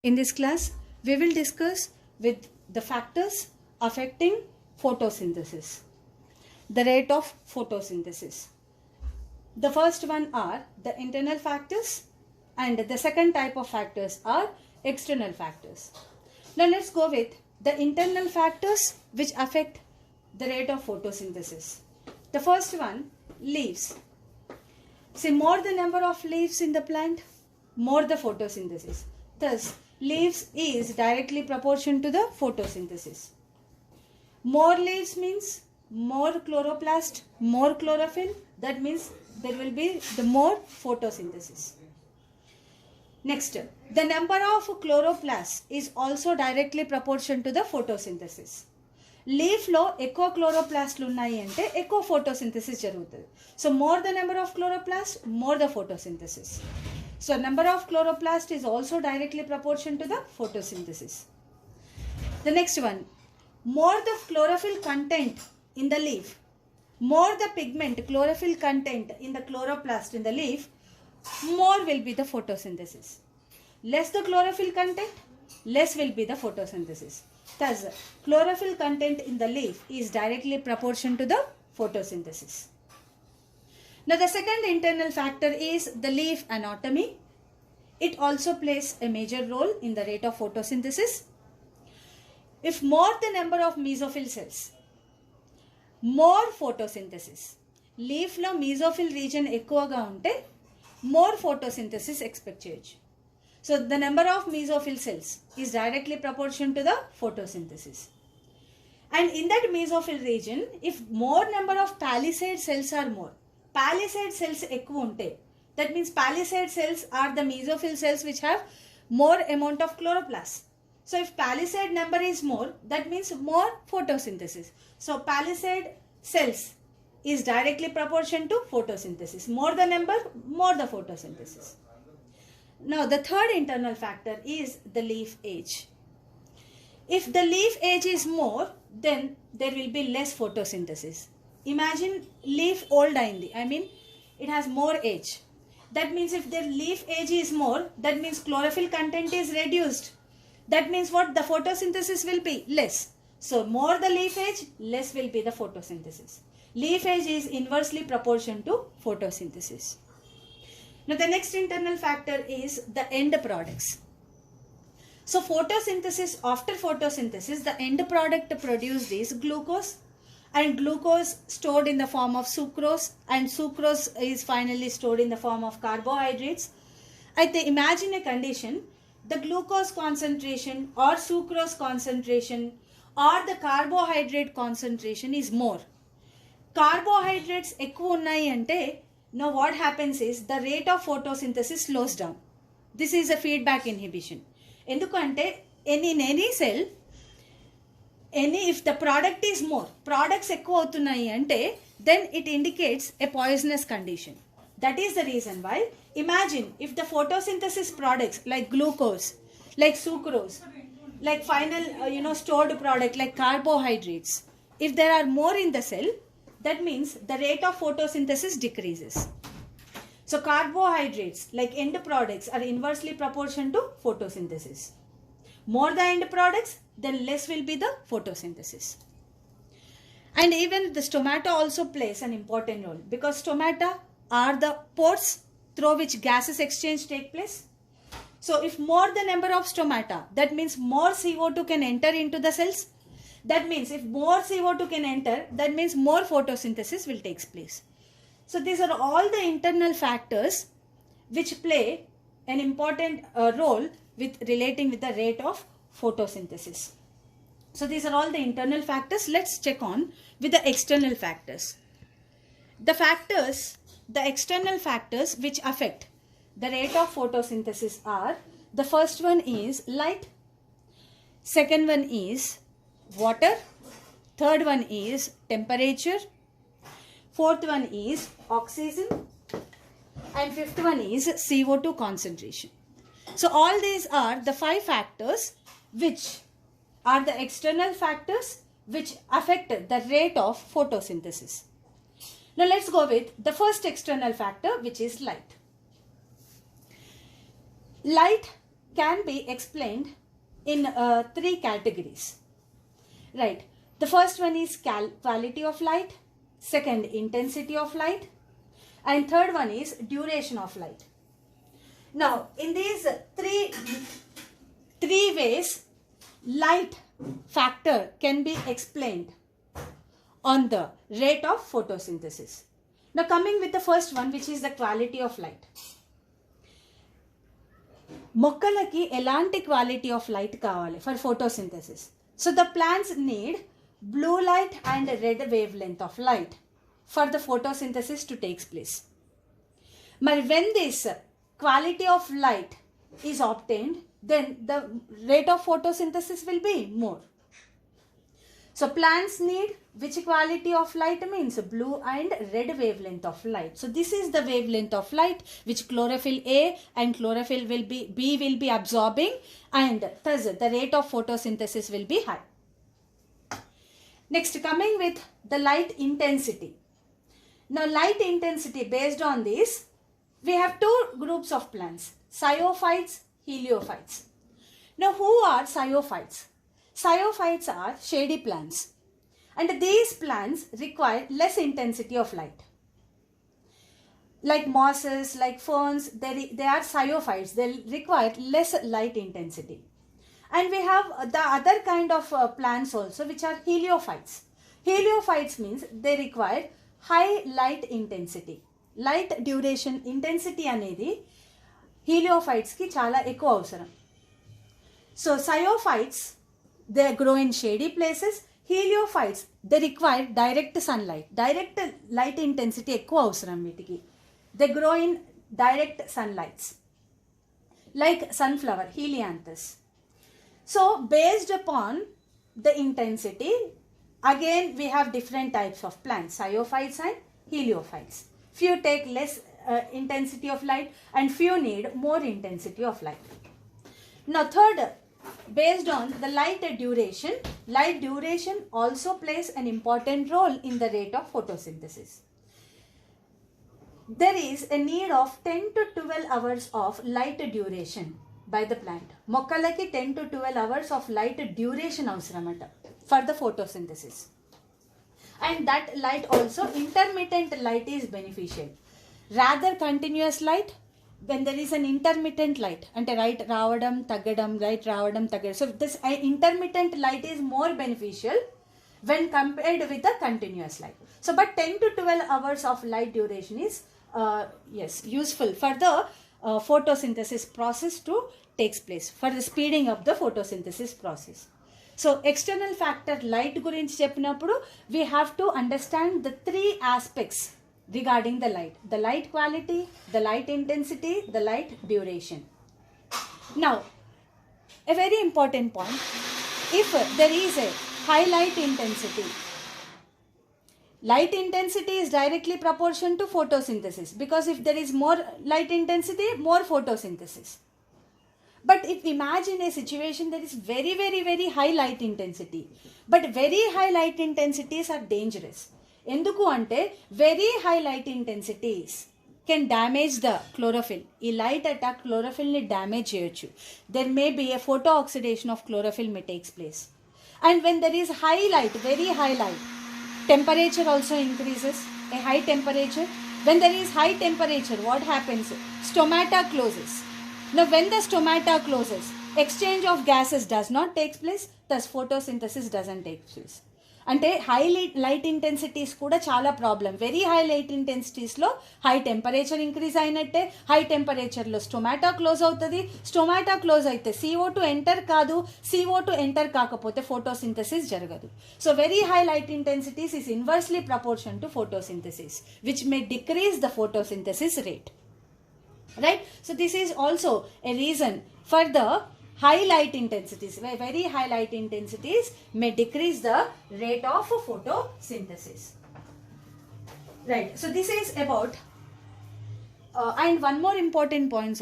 In this class, we will discuss with the factors affecting photosynthesis, the rate of photosynthesis. The first one are the internal factors and the second type of factors are external factors. Now let's go with the internal factors which affect the rate of photosynthesis. The first one, leaves. See, more the number of leaves in the plant, more the photosynthesis. Thus, leaves is directly proportional to the photosynthesis. More leaves means more chloroplast, more chlorophyll. That means there will be the more photosynthesis. Next, the number of chloroplasts is also directly proportional to the photosynthesis. Leaf లో ఎక్కువ క్లోరోప్లాస్ట్లు ఉన్నాయి అంటే ఎక్కువ photosynthesis జరుగుతుంది. So more the number of chloroplast, more the photosynthesis. So number of chloroplast is also directly proportion to the photosynthesis. The next one, more the chlorophyll content in the leaf, more the pigment chlorophyll content in the chloroplast in the leaf, more will be the photosynthesis. Less the chlorophyll content, less will be the photosynthesis. Thus, chlorophyll content in the leaf is directly proportional to the photosynthesis. Now, the second internal factor is the leaf anatomy. It also plays a major role in the rate of photosynthesis. If more the number of mesophyll cells, more photosynthesis. Leaf lo mesophyll region ఎక్కువగా ఉంటే more photosynthesis expect చేయొచ్చు. So the number of mesophyll cells is directly proportional to the photosynthesis. And in that mesophyll region, if more number of palisade cells are more, palisade cells ఎక్కువ ఉంటే, that means palisade cells are the mesophyll cells which have more amount of chloroplasts. So if palisade number is more, that means more photosynthesis. So palisade cells is directly proportional to photosynthesis. More the number, more the photosynthesis. Now the third internal factor is the leaf age. If the leaf age is more, then there will be less photosynthesis. Imagine leaf old aindi, I mean it has more age. That means if the leaf age is more, that means chlorophyll content is reduced. That means what? The photosynthesis will be less. So more the leaf age, less will be the photosynthesis. Leaf age is inversely proportional to photosynthesis. Now the next internal factor is the end products. So photosynthesis, after photosynthesis, the end product produced is glucose, and glucose stored in the form of sucrose, and sucrose is finally stored in the form of carbohydrates. Imagine a condition, the glucose concentration or sucrose concentration or the carbohydrate concentration is more. Carbohydrates ఎక్కువ ఉన్నాయి అంటే, now what happens is the rate of photosynthesis slows down. This is a feedback inhibition. ఎందుకంటే in any cell, if the product is more, products ఎక్కువ అవుతున్నాయి అంటే, then it indicates a poisonous condition. That is the reason why, imagine if the photosynthesis products like glucose, like sucrose, like final stored product like carbohydrates, if there are more in the cell, that means the rate of photosynthesis decreases. So carbohydrates like end products are inversely proportional to photosynthesis. More the end products, then less will be the photosynthesis. And even the stomata also plays an important role, because stomata are the pores through which gases exchange take place. So if more the number of stomata, that means more CO2 can enter into the cells. That means if more CO2 can enter, that means more photosynthesis will take place. So these are all the internal factors which play an important role with relating with the rate of photosynthesis. So these are all the internal factors. Let's check on with the external factors. The factors, the external factors which affect the rate of photosynthesis are, the first one is light, second one is water, third one is temperature, fourth one is oxygen, and fifth one is CO2 concentration. So all these are the 5 factors which are the external factors which affect the rate of photosynthesis. Now let's go with the first external factor, which is light. Light can be explained in 3 categories. Right. The first one is quality of light, second intensity of light, and third one is duration of light. Now, in these three ways, light factor can be explained on the rate of photosynthesis. Now, coming with the first one, which is the quality of light. మొక్కలకి ఎలాంటి quality of light కావాలి for photosynthesis? So the plants need blue light and red wavelength of light for the photosynthesis to takes place. మరి when this quality of light is obtained, then the rate of photosynthesis will be more. So plants need which quality of light means blue and red wavelength of light. So this is the wavelength of light which chlorophyll A and chlorophyll B will be absorbing, and thus the rate of photosynthesis will be high. Next, coming with the light intensity. Now light intensity, based on this, we have 2 groups of plants, psiophytes, heliophytes. Now who are psiophytes? Psiophytes are shady plants, and these plants require less intensity of light. Like mosses, like ferns, they are psiophytes, they require less light intensity. And we have the other kind of plants also, which are heliophytes. Heliophytes means they require high light intensity. Light duration intensity అనేది హీలియోఫైట్స్కి చాలా ఎక్కువ అవసరం. So sciophytes they grow in shady places, heliophytes they require direct sunlight, direct light intensity ఎక్కువ అవసరం వీటికి. They grow in direct sunlights like sunflower, Helianthus. So based upon the intensity, again we have different types of plants, sciophytes and heliophytes. Few take less intensity of light and few need more intensity of light. Now third, based on the light duration also plays an important role in the rate of photosynthesis. There is a need of 10 to 12 hours of light duration by the plant. మొక్కలకి 10 to 12 hours of light duration అవసరమట for the photosynthesis. And that light also, intermittent light is beneficial. Rather continuous light, when there is an intermittent light, ante right raavadam tagadam, right raavadam tagadam. So this intermittent light is more beneficial when compared with the continuous light. So but 10 to 12 hours of light duration is useful for the photosynthesis process to takes place, for the speeding up the photosynthesis process. So external factor light గురించి చెప్పినప్పుడు we have to understand the 3 aspects regarding the light quality, the light intensity, the light duration. Now a very important point, if there is a high light intensity is directly proportional to photosynthesis, because if there is more light intensity, more photosynthesis. But if imagine a situation that is very, very, very high light intensity, but very high light intensities are dangerous. Enduku ante very high light intensities can damage the chlorophyll. Ee light attack chlorophyll ni damage cheyochu. There may be a photo oxidation of chlorophyll may takes place. And when there is high light, very high light, temperature also increases. A high temperature. When there is high temperature, what happens? Stomata closes. Now when the stomata closes, exchange of gases does not take place, thus photosynthesis doesn't take place. అంటే high light intensities కూడా చాలా problem. Very high light ఇంటెన్సిటీస్లో high temperature increase అయినట్టే, high టెంపరేచర్లో stomata close అవుతుంది. Stomata close అయితే CO2 enter కాదు, CO2 enter కాకపోతే ఫోటోసింథసిస్ జరగదు. So very high light intensities is inversely proportion to photosynthesis, which may decrease the photosynthesis rate. Right? So this is also a reason for the high light intensities. Very high light intensities may decrease the rate of photosynthesis. Right? So this is about and one more important point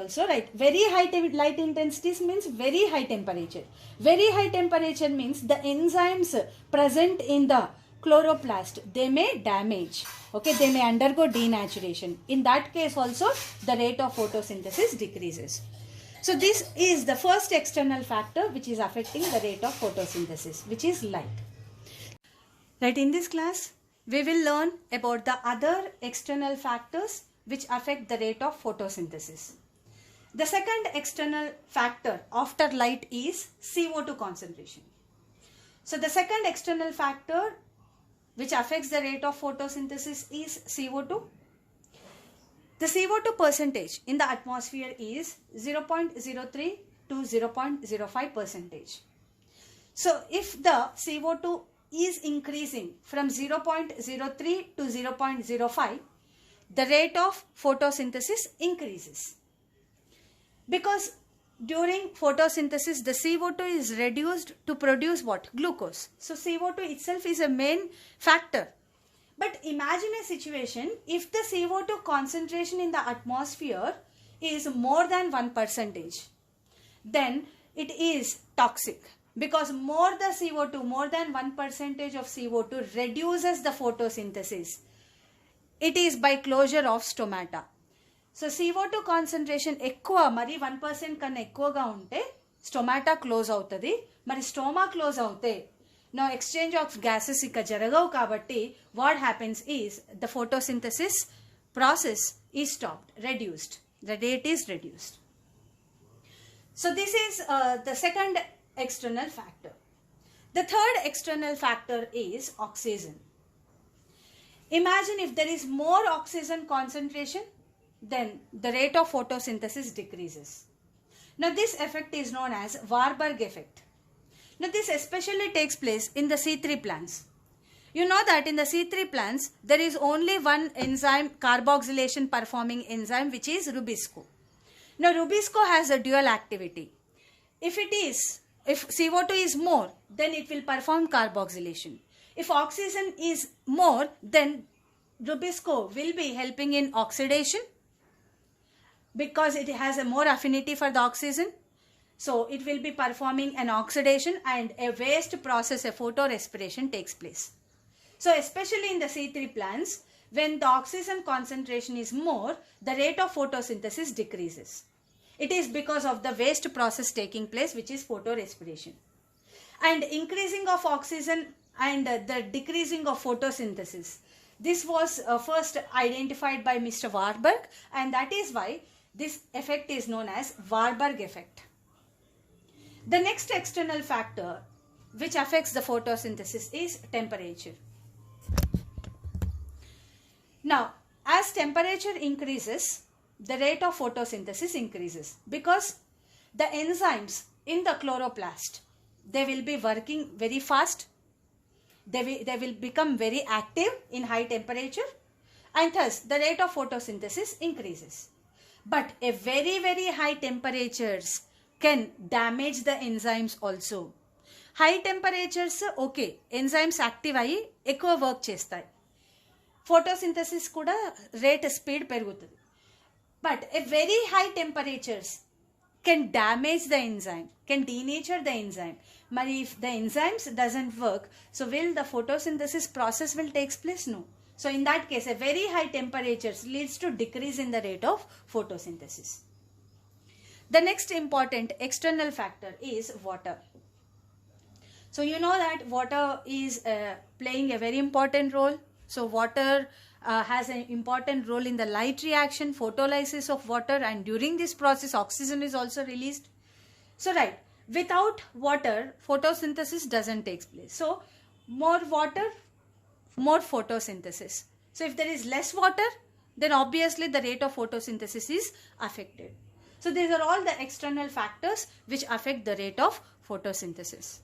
also, right? Very high light intensities means very high temperature. Very high temperature means the enzymes present in the chloroplast, they may damage. Okay, they may undergo denaturation. In that case also, the rate of photosynthesis decreases. So this is the first external factor which is affecting the rate of photosynthesis, which is light. Right, in this class, we will learn about the other external factors which affect the rate of photosynthesis. The second external factor after light is CO2 concentration. So the second external factor which affects the rate of photosynthesis is CO2. The CO2 percentage in the atmosphere is 0.03 to 0.05 percentage. So if the CO2 is increasing from 0.03 to 0.05, the rate of photosynthesis increases. Because during photosynthesis, the CO2 is reduced to produce what? Glucose. So CO2 itself is a main factor. But imagine a situation if the CO2 concentration in the atmosphere is more than 1%, then it is toxic. Because more the CO2, more than 1% of CO2 reduces the photosynthesis. It is by closure of stomata. So CO2 concentration ఎక్కువ మరి 1% కన్నా ఎక్కువగా ఉంటే stomata close అవుతుంది. మరి stoma close అవుతే now exchange of gases ఇక జరగవు కాబట్టి what happens is the photosynthesis process is stopped, reduced. The rate is reduced. So this is the second external factor. The third external factor is oxygen. Imagine if there is more oxygen concentration, then the rate of photosynthesis decreases. Now this effect is known as Warburg effect. Now this especially takes place in the C3 plants. You know that in the C3 plants there is only one enzyme, carboxylation performing enzyme, which is Rubisco. Now Rubisco has a dual activity. If CO2 is more, then it will perform carboxylation. If oxygen is more, then Rubisco will be helping in oxidation because it has a more affinity for the oxygen. So it will be performing an oxidation and a waste process, a photorespiration takes place. So especially in the C3 plants, when the oxygen concentration is more, the rate of photosynthesis decreases. It is because of the waste process taking place, which is photorespiration. And increasing of oxygen and the decreasing of photosynthesis. This was first identified by Mr. Warburg, and that is why this effect is known as Warburg effect. The next external factor which affects the photosynthesis is temperature. Now, as temperature increases, the rate of photosynthesis increases because the enzymes in the chloroplast, they will be working very fast. They will become very active in high temperature, and thus the rate of photosynthesis increases. But a very, very high temperatures can damage the enzymes also. High temperatures, okay, enzymes active ayi ఎక్కువ work చేస్తాయి. Photosynthesis kuda rate speed పెరుగుతుంది. But a very high temperatures can damage the enzyme, can denature the enzyme. But if the enzymes doesn't work, so will the photosynthesis process will take place? No. So in that case, a very high temperatures leads to decrease in the rate of photosynthesis. The next important external factor is water. So you know that water is playing a very important role. So water has an important role in the light reaction, photolysis of water, and during this process oxygen is also released. So right, without water photosynthesis doesn't take place. So more water, more photosynthesis. So if there is less water, then obviously the rate of photosynthesis is affected. So these are all the external factors which affect the rate of photosynthesis.